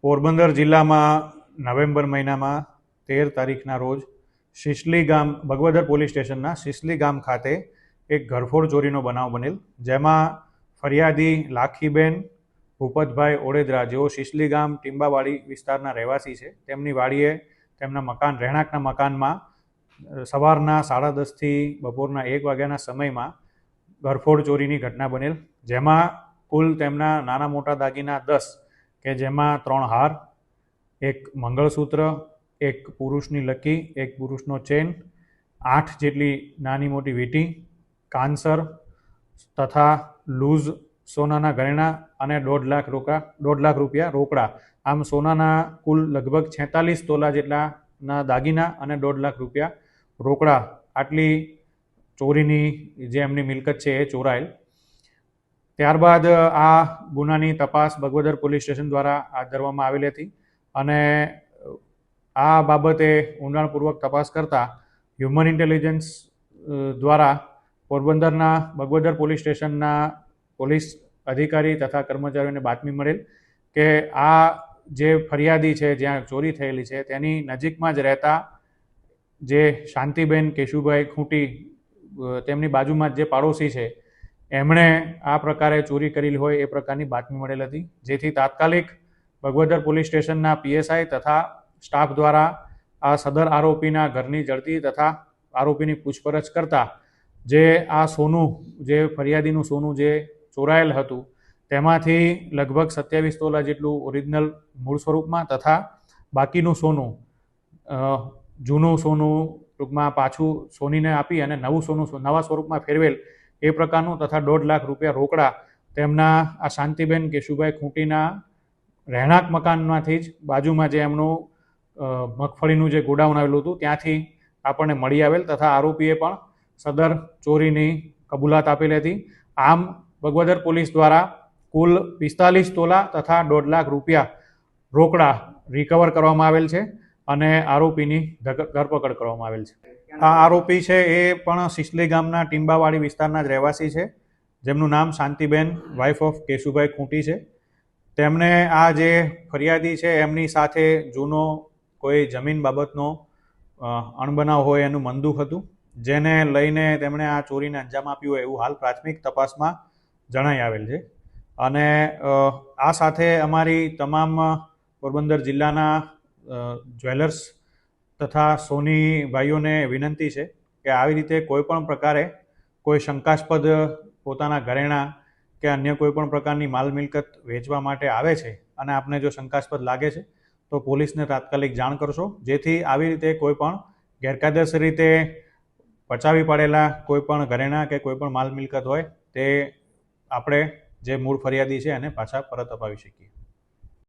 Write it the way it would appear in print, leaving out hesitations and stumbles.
પોરબંદર જિલ્લામાં નવેમ્બર મહિનામાં 13 તારીખના રોજ સિસલી ગામ બગવદર પોલીસ સ્ટેશનના સિસલી ગામ ખાતે એક ઘરફોડ ચોરીનો બનાવ બનેલ, જેમાં ફરિયાદી લાખીબેન ભૂપતભાઈ ઓડેદરા, જેઓ સિસલી ગામ ટીંબાવાડી વિસ્તારના રહેવાસી છે, તેમની વાડીએ તેમના રહેણાંકના મકાનમાં સવારના 10:30 થી બપોરના 1 વાગ્યાના સમયમાં ઘરફોડ ચોરીની ઘટના બનેલ, જેમાં કુલ તેમના નાના મોટા દાગીના 10, કે જેમાં 3 હાર, એક મંગળસૂત્ર, એક પુરુષની લકી, એક પુરુષનો ચેન, 8 જેટલી નાની મોટી વીંટી, કાનસર તથા લૂઝ સોનાના ઘરેણા અને 1.5 લાખ રૂપિયા રોકડા, આમ સોનાના કુલ લગભગ 46 તોલા જેટલાના દાગીના અને 1.5 લાખ રૂપિયા રોકડા, આટલી ચોરીની જે એમની મિલકત છે એ ચોરાયેલ. ત્યારબાદ આ ગુનાની તપાસ બગવદર પોલીસ સ્ટેશન દ્વારા હાથ ધરવામાં આવેલી હતી અને આ બાબતે ઊંડાણપૂર્વક તપાસ કરતા હ્યુમન ઇન્ટેલિજન્સ દ્વારા પોરબંદરના બગવદર પોલીસ સ્ટેશનના પોલીસ અધિકારી તથા કર્મચારીઓને બાતમી મળેલ કે આ જે ફરિયાદી છે, જ્યાં ચોરી થયેલી છે તેની નજીકમાં જ રહેતા જે શાંતિબેન કેશુભાઈ ખૂંટી, તેમની બાજુમાં જે પાડોશી છે, એમણે આ પ્રકારે ચોરી કરેલી હોય એ પ્રકારની બાતમી મળેલ હતી, જેથી તાત્કાલિક બગવદર પોલીસ સ્ટેશનના PSI તથા સ્ટાફ દ્વારા આ સદર આરોપીના ઘરની ઝડપી તથા આરોપીની પૂછપરછ કરતા જે આ સોનું, જે ફરિયાદીનું સોનું જે ચોરાયેલ હતું, તેમાંથી લગભગ 27 તોલા જેટલું ઓરિજિનલ મૂળ સ્વરૂપમાં તથા બાકીનું સોનું, જૂનું સોનું ટૂંકમાં પાછું સોનીને આપી અને નવું સોનું નવા સ્વરૂપમાં ફેરવેલ એ પ્રકારનું તથા 1.5 લાખ રૂપિયા રોકડા તેમના આ શાંતિબેન કેશુભાઈ ખૂંટીના રહેણાંક મકાનમાંથી જ બાજુમાં જે એમનું મગફળીનું જે ગોડાઉન આવેલું હતું ત્યાંથી આપણને મળી આવેલ તથા આરોપીએ પણ સદર ચોરીની કબૂલાત આપેલી હતી. આમ બગવદર પોલીસ દ્વારા કુલ 45 તોલા તથા 1.5 લાખ રૂપિયા રોકડા રિકવર કરવામાં આવેલ છે અને આરોપીની ધરપકડ કરવામાં આવેલ છે. આ આરોપી છે એ પણ સિસલી ગામના ટીંબાવાડી વિસ્તારના જ રહેવાસી છે, જેમનું નામ શાંતિબેન વાઇફ ઓફ કેશુભાઈ ખૂંટી છે. તેમણે આ જે ફરિયાદી છે એમની સાથે જૂનો કોઈ જમીન બાબતનો અણબનાવ હોય એનું મનદુખ હતું, જેને લઈને તેમણે આ ચોરીને અંજામ આપ્યું હોય એવું હાલ પ્રાથમિક તપાસમાં જણાઈ આવેલ છે. અને આ સાથે અમારી તમામ પોરબંદર જિલ્લાના જ્વેલર્સ તથા સોની ભાઈઓને વિનંતી છે કે આવી રીતે કોઈ પણ પ્રકારે કોઈ શંકાસ્પદ પોતાના ઘરેણાં કે અન્ય કોઈ પણ પ્રકારની માલ મિલકત વેચવા માટે આવે છે અને આપને જો શંકાસ્પદ લાગે છે તો પોલીસને તાત્કાલિક જાણ કરશો, જેથી આવી રીતે કોઈ પણ ગેરકાયદેસર રીતે પચાવી પાડેલા કોઈ પણ ઘરેણાં કે કોઈ પણ માલ મિલકત હોય તે આપણે જે મૂળ ફરિયાદી છે એને પાછા પરત અપાવી શકીએ.